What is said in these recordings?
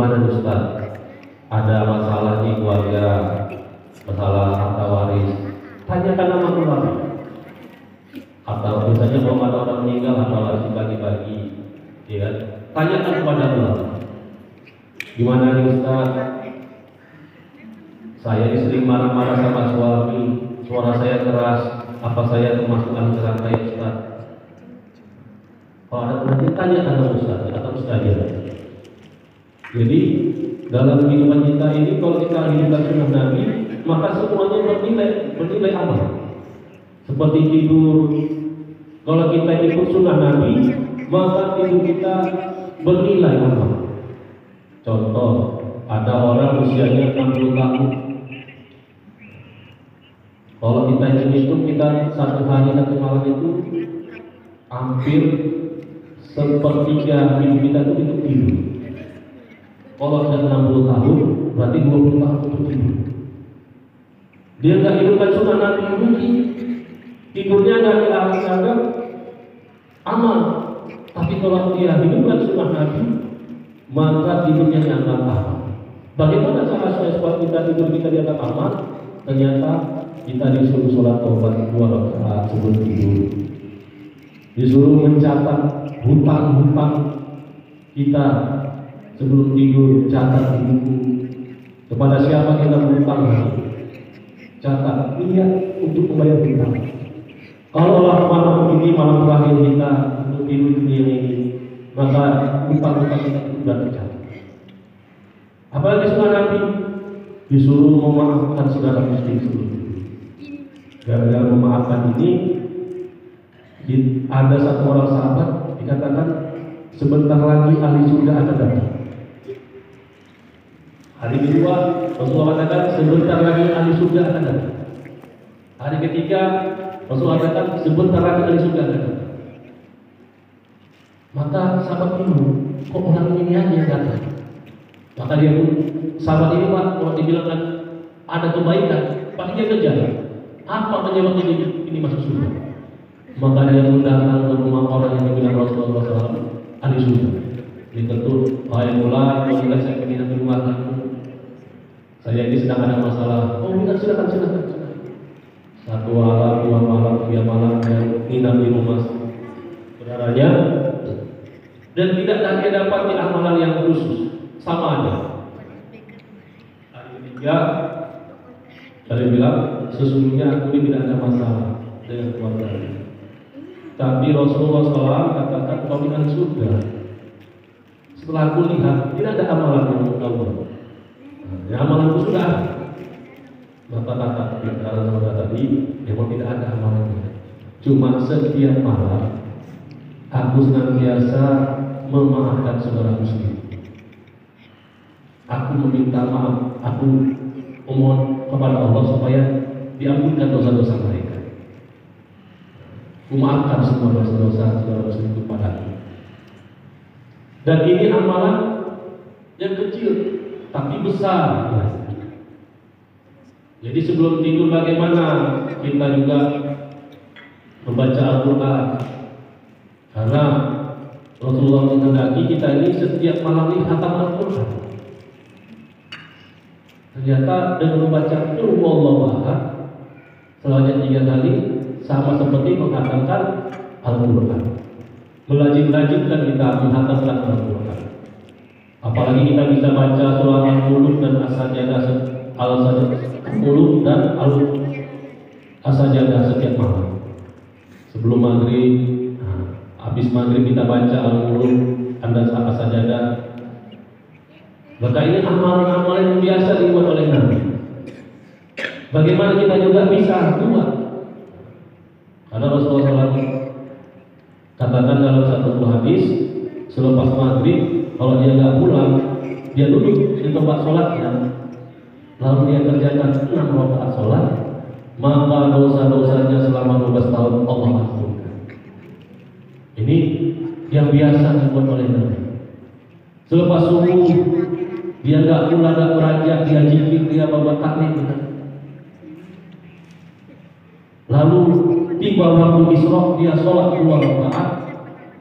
gimana Ustaz? Ada masalah di keluarga, masalah harta waris. Tanyakan sama ulama. Atau biasanya kalau ada orang meninggal harta waris dibagi-bagi, ya kan? Tanyakan kepada ulama. Gimana nih Ustaz? Saya sering marah-marah sama suami, suara saya keras. Apa saya termasuk ahli neraka ya Ustaz? Kalau ada penanya, tanyakan sama Ustaz atau Ustazah. Jadi dalam kehidupan kita ini, kalau kita hidupkan sunnah Nabi, maka semuanya bernilai amal. Seperti tidur, kalau kita ikut sunnah Nabi, maka tidur kita bernilai amal. Contoh, ada orang usianya 60 tahun. Kalau kita hitung, kita satu hari satu malam itu hampir sepertiga hidup kita itu tidur. Kalau sudah 60 tahun, berarti 20 tahun itu tidur. Dia nggak hidupkan sunnah Nabi, mungkin tidurnya nggak dianggap amal. Tapi kalau dia hidupkan sunnah Nabi, maka tidurnya dianggap amal. Bagaimana cara supaya kita tidur kita dianggap amal? Ternyata kita disuruh sholat taubat 2 rakaat sebelum tidur. Disuruh mencatat hutang-hutang kita sebelum tidur, catat di buku. Kepada siapa kita berhutang, catat, niat untuk membayar hutang. Kalau malam ini malam terakhir kita untuk tidur dunia ini, maka hutang-hutang kita sudah tercatat. Apalagi sunnah Nabi disuruh memaafkan saudara muslim sebelum tidur. Gara-gara memaafkan ini, ada satu orang sahabat dikatakan sebentar lagi ahli surga akan datang. Hari kedua Rasulullah katakan sebentar lagi ahli surga akan datang. Hari ketiga Rasulullah katakan sebentar lagi ahli surga akan datang. Maka sahabat bingung, kok orang ini aja yang datang? Maka dia pun, sahabat ini Pak, kalau dibilang kan ada kebaikan, pasti dia kejar. Apa penyebab ini masuk surga? Maka dia pun datang ke rumah orang yang dibilang Rasulullah SAW ahli surga. Diketuk, wahai mula, kalau saya ingin di rumah kamu, saya ini sedang ada masalah. Oh, silakan. Satu malam, 2 malam, 3 malam, yang nginap di rumah saudaranya, dan tidak lagi dapat di amalan yang khusus, sama aja. Hari ketiga, saya bilang, sesungguhnya aku ini tidak ada masalah dengan keluarga. Tapi Rasulullah SAW katakan kau dengan surga. Setelah aku lihat, tidak ada amalan yang kamu. Ya, amalanku sudah ada. Maka kata bicara sama tadi, memang tidak ada amalannya. Cuma setiap malam aku senantiasa memaafkan saudara muslim. Aku meminta maaf, aku memohon kepada Allah supaya diampunkan dosa-dosa mereka. Memaafkan semua dosa-dosa saudara muslim kepadaku. Dan ini amalan yang kecil tapi besar. Jadi sebelum tidur bagaimana kita juga membaca Al-Quran, karena Rasulullah menghendaki kita ini setiap malam ini khatam Al-Quran. Ternyata dengan membaca Qul Huwallahu Ahad sebanyak 3 kali sama seperti menghatamkan Al-Quran. Melajim-lajimkan kita menghatamkan Al-Quran. Apalagi kita bisa baca surah Al-Mulk dan As-Sajdah Al-Mulk dan As-Sajdah setiap malam. Sebelum maghrib, habis maghrib kita baca Al-Mulk dan As-Sajdah. Maka ini amalan-amalan yang biasa dibuat oleh Nabi. Bagaimana kita juga bisa buat? Karena Rasulullah SAW katakan dalam satu hadis, selepas maghrib, kalau dia nggak pulang, dia duduk di tempat sholatnya, lalu dia kerjakan 6 rakaat sholat, maka dosa-dosanya selama 12 tahun Allah ampunkan. Ini yang biasa dibuat oleh Nabi. Selepas subuh, dia nggak pulang, nggak beranjak, dia zikir, dia bawa taklim. Lalu tiba waktu Isra, dia sholat 2 rakaat,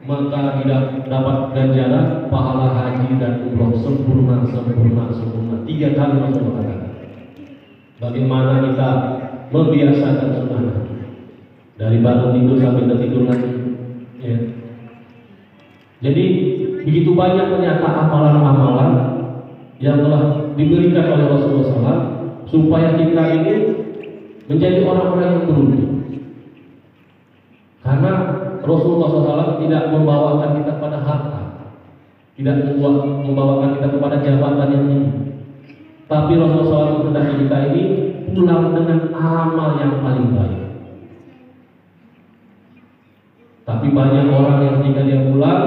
maka tidak dapat ganjaran pahala haji dan umroh sempurna. 3 kali Rasulullah katakan. Bagaimana kita membiasakan sunnah dari bangun tidur sampai tertidur lagi, ya. Jadi begitu banyak ternyata amalan-amalan yang telah diberikan oleh Rasulullah SAW supaya kita ini menjadi orang-orang yang beruntung. Karena Rasulullah SAW tidak membawakan kita pada harta, tidak membawakan kita kepada jabatan yang tinggi, tapi Rasulullah SAW menghendaki kita ini pulang dengan amal yang paling baik. Tapi banyak orang yang ketika dia pulang,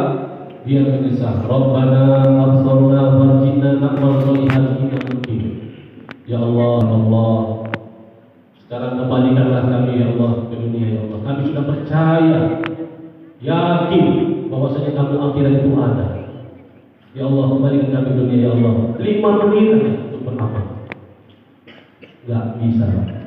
dia menyesal. Rabbana absarna farjina na'mal sholihan inna mungkin. Ya Allah, Allah, sekarang kembalikanlah kami ya Allah ke dunia ya Allah. Kami sudah percaya, yakin bahwasanya kamu akhirat itu ada. Ya Allah, kembalikan kami ke dunia ya Allah. 5 menit untuk beramal. Gak bisa, Pak.